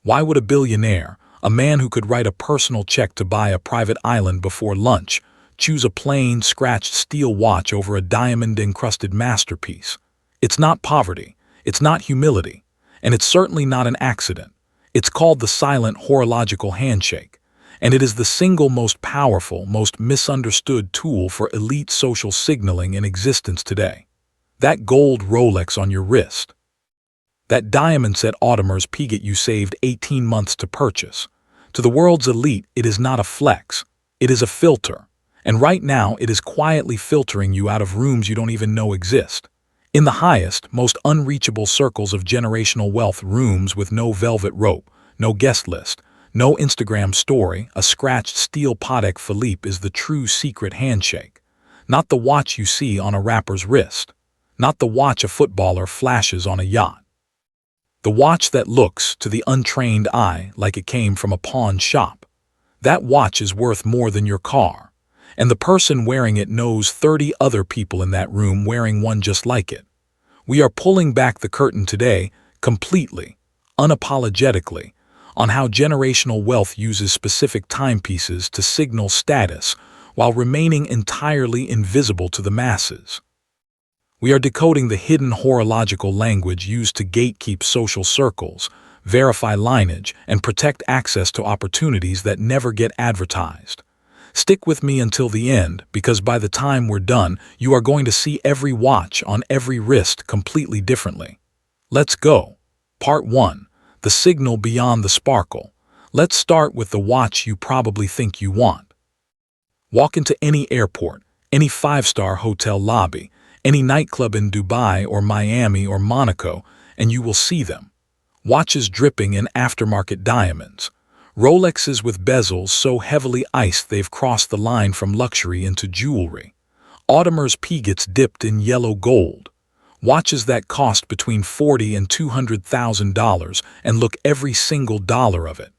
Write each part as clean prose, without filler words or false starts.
Why would a billionaire, a man who could write a personal check to buy a private island before lunch, choose a plain, scratched steel watch over a diamond-encrusted masterpiece? It's not poverty, it's not humility, and it's certainly not an accident. It's called the silent horological handshake, and it is the single most powerful, most misunderstood tool for elite social signaling in existence today. That gold Rolex on your wrist. That diamond set Audemars Piguet you saved 18 months to purchase. To the world's elite, it is not a flex. It is a filter. And right now, it is quietly filtering you out of rooms you don't even know exist. In the highest, most unreachable circles of generational wealth, rooms with no velvet rope, no guest list, no Instagram story, a scratched steel Patek Philippe is the true secret handshake. Not the watch you see on a rapper's wrist. Not the watch a footballer flashes on a yacht. The watch that looks, to the untrained eye, like it came from a pawn shop. That watch is worth more than your car. And the person wearing it knows 30 other people in that room wearing one just like it. We are pulling back the curtain today, completely, unapologetically, on how generational wealth uses specific timepieces to signal status while remaining entirely invisible to the masses. We are decoding the hidden horological language used to gatekeep social circles, verify lineage, and protect access to opportunities that never get advertised. Stick with me until the end, because by the time we're done, you are going to see every watch on every wrist completely differently. Let's go. Part 1. The signal beyond the sparkle. Let's start with the watch you probably think you want. Walk into any airport, any five-star hotel lobby, any nightclub in Dubai or Miami or Monaco, and you will see them. Watches dripping in aftermarket diamonds. Rolexes with bezels so heavily iced they've crossed the line from luxury into jewelry. Audemars Piguets dipped in yellow gold. Watches that cost between $40,000 and $200,000 and look every single dollar of it.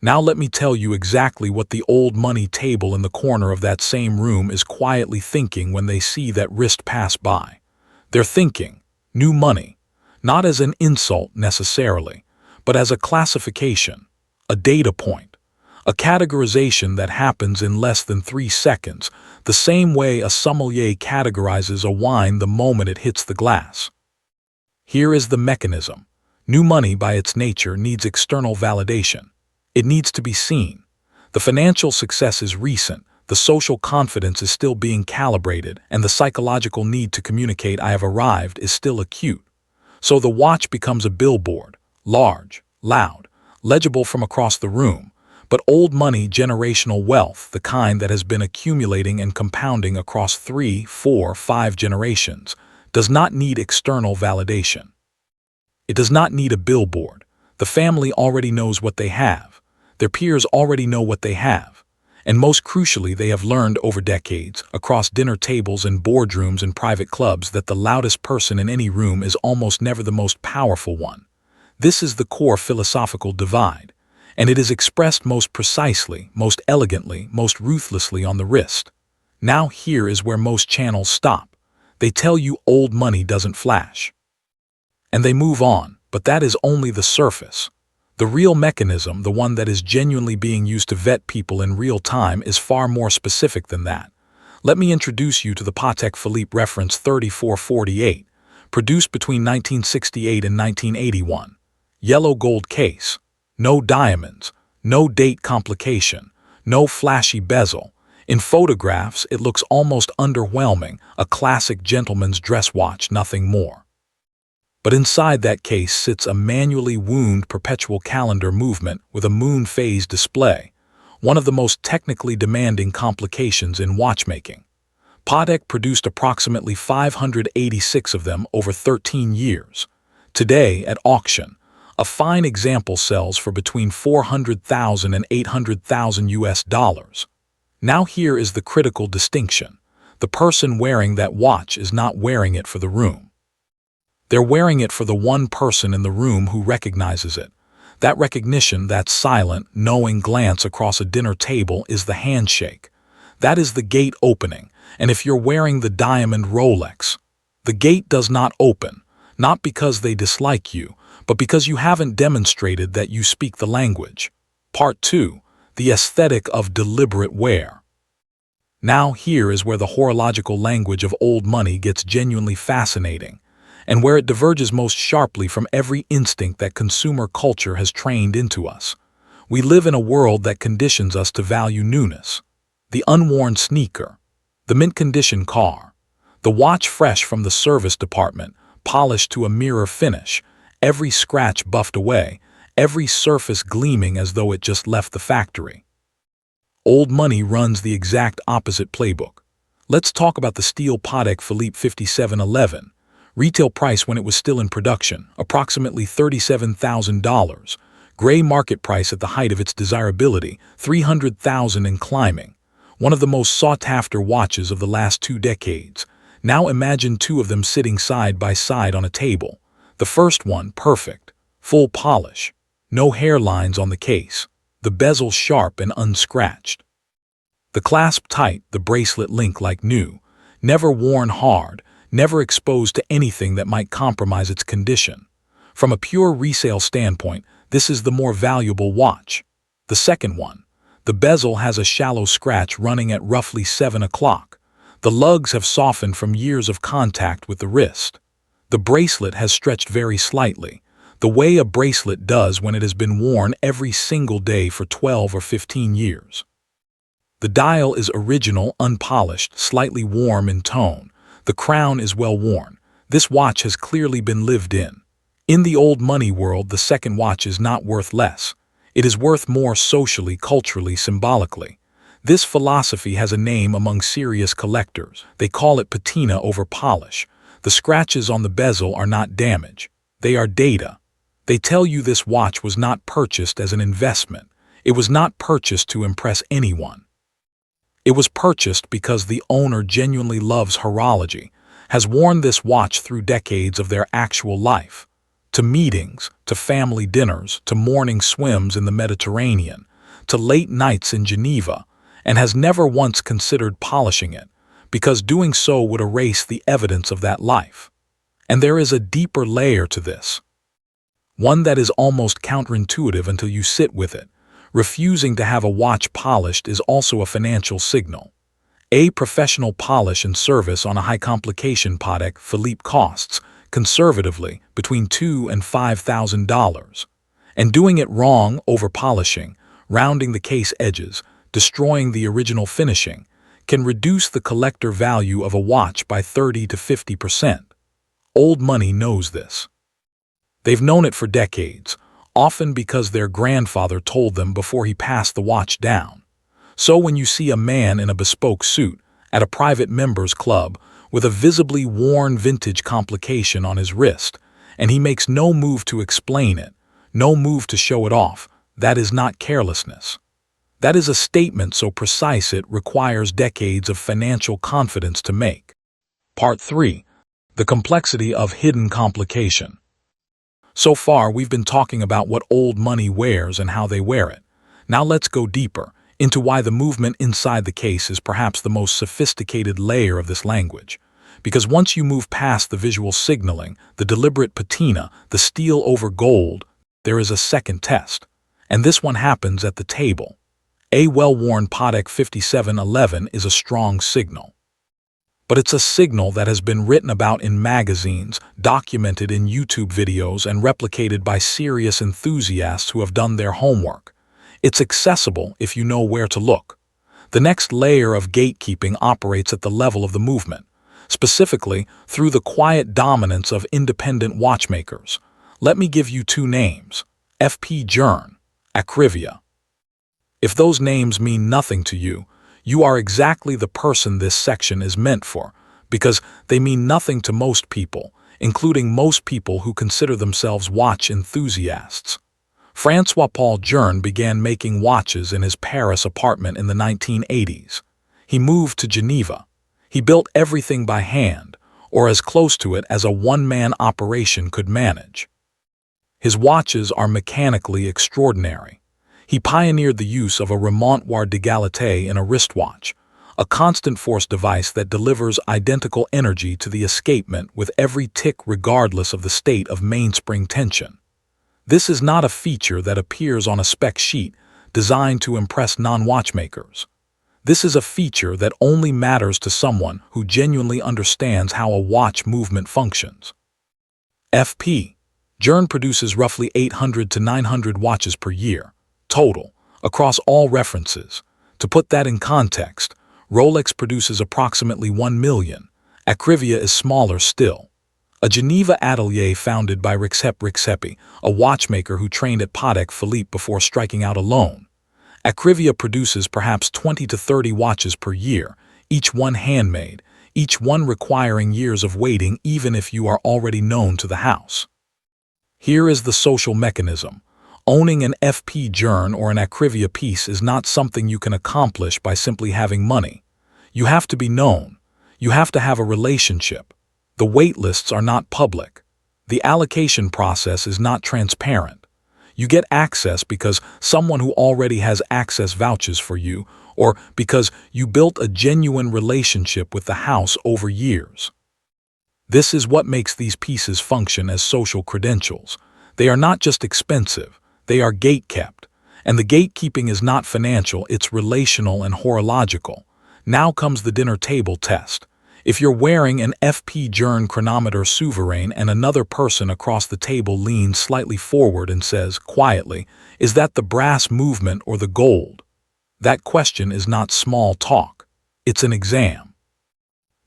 Now let me tell you exactly what the old money table in the corner of that same room is quietly thinking when they see that wrist pass by. They're thinking, new money, not as an insult necessarily, but as a classification, a data point, a categorization that happens in less than 3 seconds, the same way a sommelier categorizes a wine the moment it hits the glass. Here is the mechanism. New money by its nature needs external validation. It needs to be seen. The financial success is recent, the social confidence is still being calibrated, and the psychological need to communicate "I have arrived" is still acute. So the watch becomes a billboard, large, loud, legible from across the room, but old money, generational wealth, the kind that has been accumulating and compounding across 3, 4, 5 generations, does not need external validation. It does not need a billboard. The family already knows what they have. Their peers already know what they have. And most crucially, they have learned over decades, across dinner tables and boardrooms and private clubs, that the loudest person in any room is almost never the most powerful one. This is the core philosophical divide, and it is expressed most precisely, most elegantly, most ruthlessly on the wrist. Now here is where most channels stop. They tell you old money doesn't flash. And they move on, but that is only the surface. The real mechanism, the one that is genuinely being used to vet people in real time, is far more specific than that. Let me introduce you to the Patek Philippe Reference 3448, produced between 1968 and 1981. Yellow gold case. No diamonds. No date complication. No flashy bezel. In photographs, it looks almost underwhelming, a classic gentleman's dress watch, nothing more. But inside that case sits a manually wound perpetual calendar movement with a moon phase display, one of the most technically demanding complications in watchmaking. Patek produced approximately 586 of them over 13 years. Today, at auction, a fine example sells for between $400,000 and $800,000 US. Now here is the critical distinction. The person wearing that watch is not wearing it for the room. They're wearing it for the one person in the room who recognizes it. That recognition, that silent, knowing glance across a dinner table, is the handshake. That is the gate opening, and if you're wearing the diamond Rolex, the gate does not open, not because they dislike you, but because you haven't demonstrated that you speak the language. Part 2. The aesthetic of deliberate wear. Now here is where the horological language of old money gets genuinely fascinating, and where it diverges most sharply from every instinct that consumer culture has trained into us. We live in a world that conditions us to value newness. The unworn sneaker, the mint-condition car, the watch fresh from the service department, polished to a mirror finish, every scratch buffed away, every surface gleaming as though it just left the factory. Old money runs the exact opposite playbook. Let's talk about the steel Patek Philippe 5711. Retail price when it was still in production, approximately $37,000. Gray market price at the height of its desirability, $300,000 and climbing. One of the most sought-after watches of the last 2 decades. Now imagine 2 of them sitting side by side on a table. The first one, perfect, full polish, no hairlines on the case, the bezel sharp and unscratched. The clasp tight, the bracelet link like new, never worn hard, never exposed to anything that might compromise its condition. From a pure resale standpoint, this is the more valuable watch. The second one, the bezel has a shallow scratch running at roughly 7 o'clock. The lugs have softened from years of contact with the wrist. The bracelet has stretched very slightly, the way a bracelet does when it has been worn every single day for 12 or 15 years. The dial is original, unpolished, slightly warm in tone. The crown is well worn. This watch has clearly been lived in. In the old money world, the second watch is not worth less. It is worth more socially, culturally, symbolically. This philosophy has a name among serious collectors. They call it patina over polish. The scratches on the bezel are not damage. They are data. They tell you this watch was not purchased as an investment. It was not purchased to impress anyone. It was purchased because the owner genuinely loves horology, has worn this watch through decades of their actual life. To meetings, to family dinners, to morning swims in the Mediterranean, to late nights in Geneva, and has never once considered polishing it, because doing so would erase the evidence of that life. And there is a deeper layer to this. One that is almost counterintuitive until you sit with it. Refusing to have a watch polished is also a financial signal. A professional polish and service on a high-complication Patek Philippe costs, conservatively, between $2,000 and $5,000. And doing it wrong, over-polishing, rounding the case edges, destroying the original finishing, can reduce the collector value of a watch by 30 to 50%. Old money knows this. They've known it for decades, often because their grandfather told them before he passed the watch down. So when you see a man in a bespoke suit at a private members club with a visibly worn vintage complication on his wrist, and he makes no move to explain it, no move to show it off, that is not carelessness. That is a statement so precise it requires decades of financial confidence to make. Part 3. The complexity of hidden complication. So far, we've been talking about what old money wears and how they wear it. Now let's go deeper into why the movement inside the case is perhaps the most sophisticated layer of this language. Because once you move past the visual signaling, the deliberate patina, the steel over gold, there is a second test. And this one happens at the table. A well-worn Patek 5711 is a strong signal. But it's a signal that has been written about in magazines, documented in YouTube videos, and replicated by serious enthusiasts who have done their homework. It's accessible if you know where to look. The next layer of gatekeeping operates at the level of the movement, specifically through the quiet dominance of independent watchmakers. Let me give you 2 names, F.P. Journe, Acrivia. If those names mean nothing to you, you are exactly the person this section is meant for, because they mean nothing to most people, including most people who consider themselves watch enthusiasts. François-Paul Journe began making watches in his Paris apartment in the 1980s. He moved to Geneva. He built everything by hand, or as close to it as a one-man operation could manage. His watches are mechanically extraordinary. He pioneered the use of a remontoir d'égalité in a wristwatch, a constant force device that delivers identical energy to the escapement with every tick regardless of the state of mainspring tension. This is not a feature that appears on a spec sheet designed to impress non-watchmakers. This is a feature that only matters to someone who genuinely understands how a watch movement functions. FP. Journe produces roughly 800 to 900 watches per year, total, across all references. To put that in context, Rolex produces approximately 1 million. Acrivia is smaller still. A Geneva atelier founded by Rexhepi, a watchmaker who trained at Patek Philippe before striking out alone. Acrivia produces perhaps 20 to 30 watches per year, each one handmade, each one requiring years of waiting even if you are already known to the house. Here is the social mechanism. Owning an FP Journe or an Acrivia piece is not something you can accomplish by simply having money. You have to be known. You have to have a relationship. The wait lists are not public. The allocation process is not transparent. You get access because someone who already has access vouches for you, or because you built a genuine relationship with the house over years. This is what makes these pieces function as social credentials. They are not just expensive, they are gate-kept. And the gatekeeping is not financial, it's relational and horological. Now comes the dinner table test. If you're wearing an FP Journe chronometer souverain and another person across the table leans slightly forward and says, quietly, "Is that the brass movement or the gold?" That question is not small talk. It's an exam.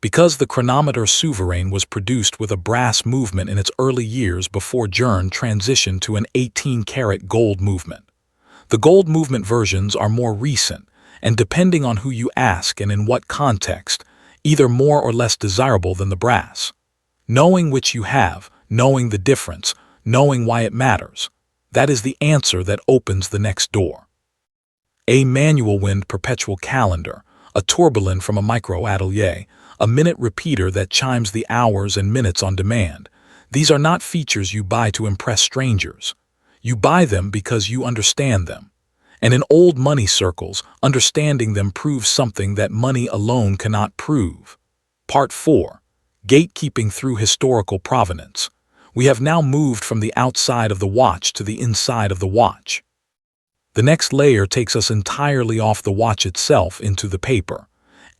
Because the chronometer souverain was produced with a brass movement in its early years before Journe transitioned to an 18-karat gold movement. The gold movement versions are more recent, and depending on who you ask and in what context, either more or less desirable than the brass. Knowing which you have, knowing the difference, knowing why it matters, that is the answer that opens the next door. A manual wind perpetual calendar, a tourbillon from a micro atelier, a minute repeater that chimes the hours and minutes on demand. These are not features you buy to impress strangers. You buy them because you understand them. And in old money circles, understanding them proves something that money alone cannot prove. Part 4. Gatekeeping through historical provenance. We have now moved from the outside of the watch to the inside of the watch. The next layer takes us entirely off the watch itself into the paper.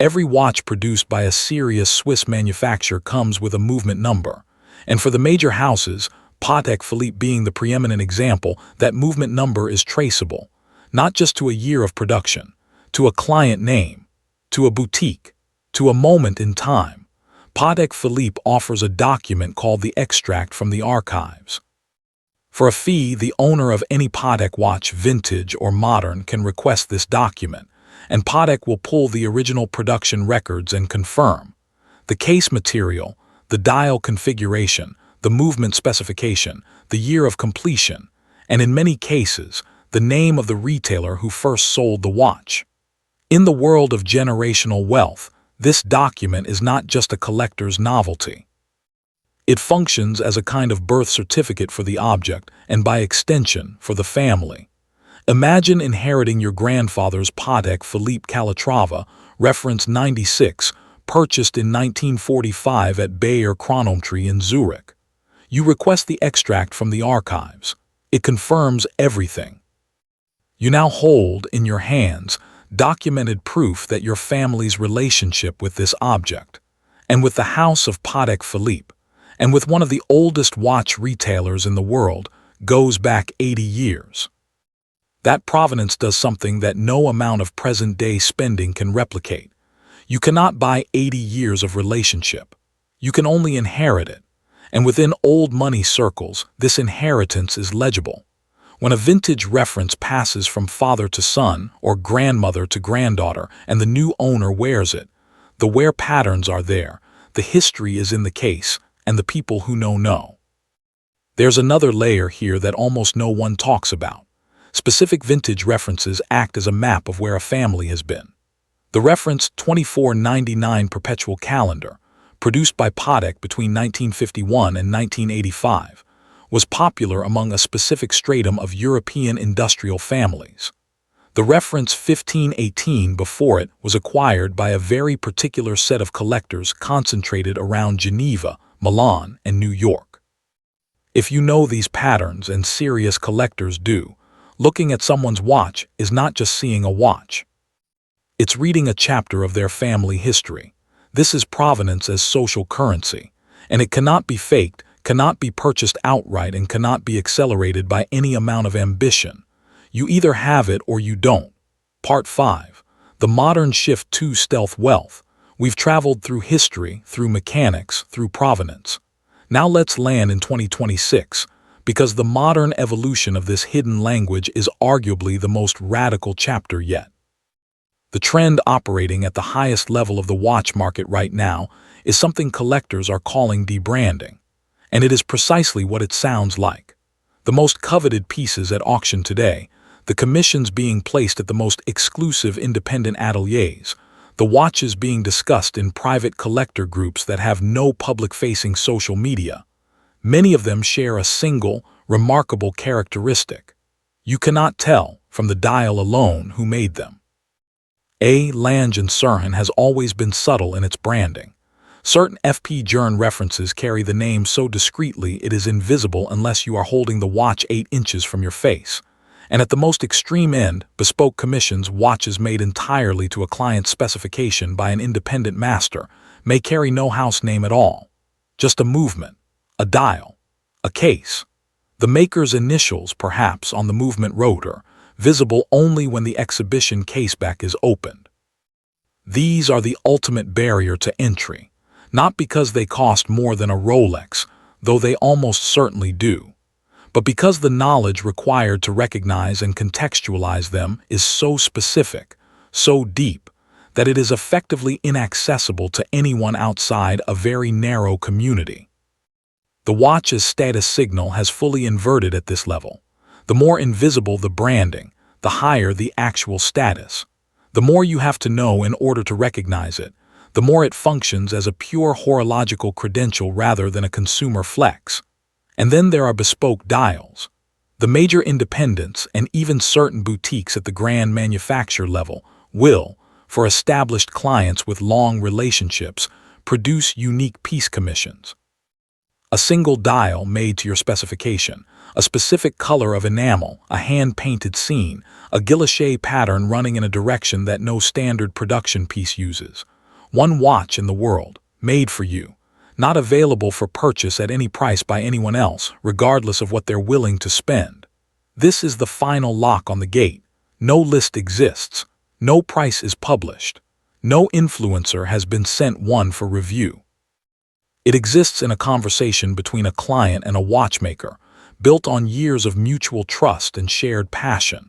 Every watch produced by a serious Swiss manufacturer comes with a movement number. And for the major houses, Patek Philippe being the preeminent example, that movement number is traceable. Not just to a year of production, to a client name, to a boutique, to a moment in time. Patek Philippe offers a document called the extract from the archives. For a fee, the owner of any Patek watch, vintage or modern, can request this document, and Patek will pull the original production records and confirm the case material, the dial configuration, the movement specification, the year of completion, and in many cases, the name of the retailer who first sold the watch. In the world of generational wealth, this document is not just a collector's novelty. It functions as a kind of birth certificate for the object and, by extension, for the family. Imagine inheriting your grandfather's Patek Philippe Calatrava, reference 96, purchased in 1945 at Bayer Chronometry in Zurich. You request the extract from the archives. It confirms everything. You now hold in your hands documented proof that your family's relationship with this object, and with the house of Patek Philippe, and with one of the oldest watch retailers in the world, goes back 80 years. That provenance does something that no amount of present-day spending can replicate. You cannot buy 80 years of relationship. You can only inherit it. And within old money circles, this inheritance is legible. When a vintage reference passes from father to son or grandmother to granddaughter and the new owner wears it, the wear patterns are there, the history is in the case, and the people who know. There's another layer here that almost no one talks about. Specific vintage references act as a map of where a family has been. The reference 2499 perpetual calendar, produced by Patek between 1951 and 1985, was popular among a specific stratum of European industrial families. The reference 1518 before it was acquired by a very particular set of collectors concentrated around Geneva, Milan, and New York. If you know these patterns, and serious collectors do, looking at someone's watch is not just seeing a watch. It's reading a chapter of their family history. This is provenance as social currency, and it cannot be faked, cannot be purchased outright, and cannot be accelerated by any amount of ambition. You either have it or you don't. Part 5. The modern shift to stealth wealth. We've traveled through history, through mechanics, through provenance. Now let's land in 2026, because the modern evolution of this hidden language is arguably the most radical chapter yet. The trend operating at the highest level of the watch market right now is something collectors are calling debranding, and it is precisely what it sounds like. The most coveted pieces at auction today, the commissions being placed at the most exclusive independent ateliers, the watches being discussed in private collector groups that have no public-facing social media. Many of them share a single, remarkable characteristic. You cannot tell, from the dial alone, who made them. A. Lange & Sirhan has always been subtle in its branding. Certain FP Journe references carry the name so discreetly it is invisible unless you are holding the watch 8 inches from your face. And at the most extreme end, bespoke commissions, watches made entirely to a client's specification by an independent master, may carry no house name at all. Just a movement, a dial, a case. The maker's initials, perhaps, on the movement rotor, visible only when the exhibition caseback is opened. These are the ultimate barrier to entry, not because they cost more than a Rolex, though they almost certainly do, but because the knowledge required to recognize and contextualize them is so specific, so deep, that it is effectively inaccessible to anyone outside a very narrow community. The watch's status signal has fully inverted at this level. The more invisible the branding, the higher the actual status. The more you have to know in order to recognize it, the more it functions as a pure horological credential rather than a consumer flex. And then there are bespoke dials. The major independents and even certain boutiques at the grand manufacturer level will, for established clients with long relationships, produce unique piece commissions. A single dial made to your specification, a specific color of enamel, a hand-painted scene, a guilloche pattern running in a direction that no standard production piece uses. One watch in the world, made for you, not available for purchase at any price by anyone else, regardless of what they're willing to spend. This is the final lock on the gate. No list exists. No price is published. No influencer has been sent one for review. It exists in a conversation between a client and a watchmaker, built on years of mutual trust and shared passion.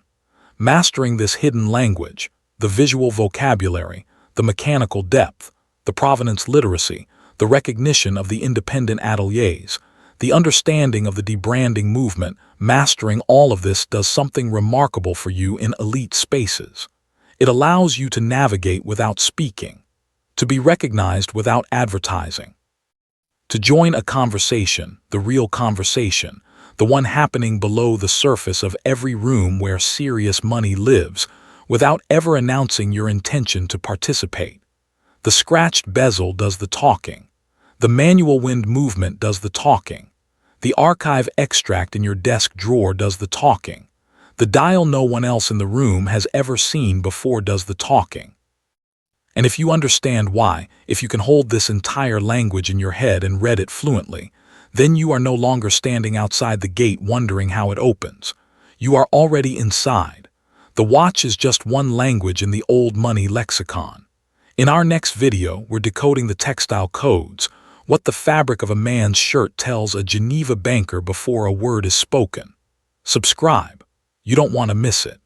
Mastering this hidden language, the visual vocabulary, the mechanical depth, the provenance literacy, the recognition of the independent ateliers, the understanding of the debranding movement, mastering all of this does something remarkable for you in elite spaces. It allows you to navigate without speaking, to be recognized without advertising, to join a conversation, the real conversation, the one happening below the surface of every room where serious money lives, without ever announcing your intention to participate. The scratched bezel does the talking. The manual wind movement does the talking. The archive extract in your desk drawer does the talking. The dial no one else in the room has ever seen before does the talking. And if you understand why, if you can hold this entire language in your head and read it fluently, then you are no longer standing outside the gate wondering how it opens. You are already inside. The watch is just one language in the old money lexicon. In our next video, we're decoding the textile codes, what the fabric of a man's shirt tells a Geneva banker before a word is spoken. Subscribe. You don't want to miss it.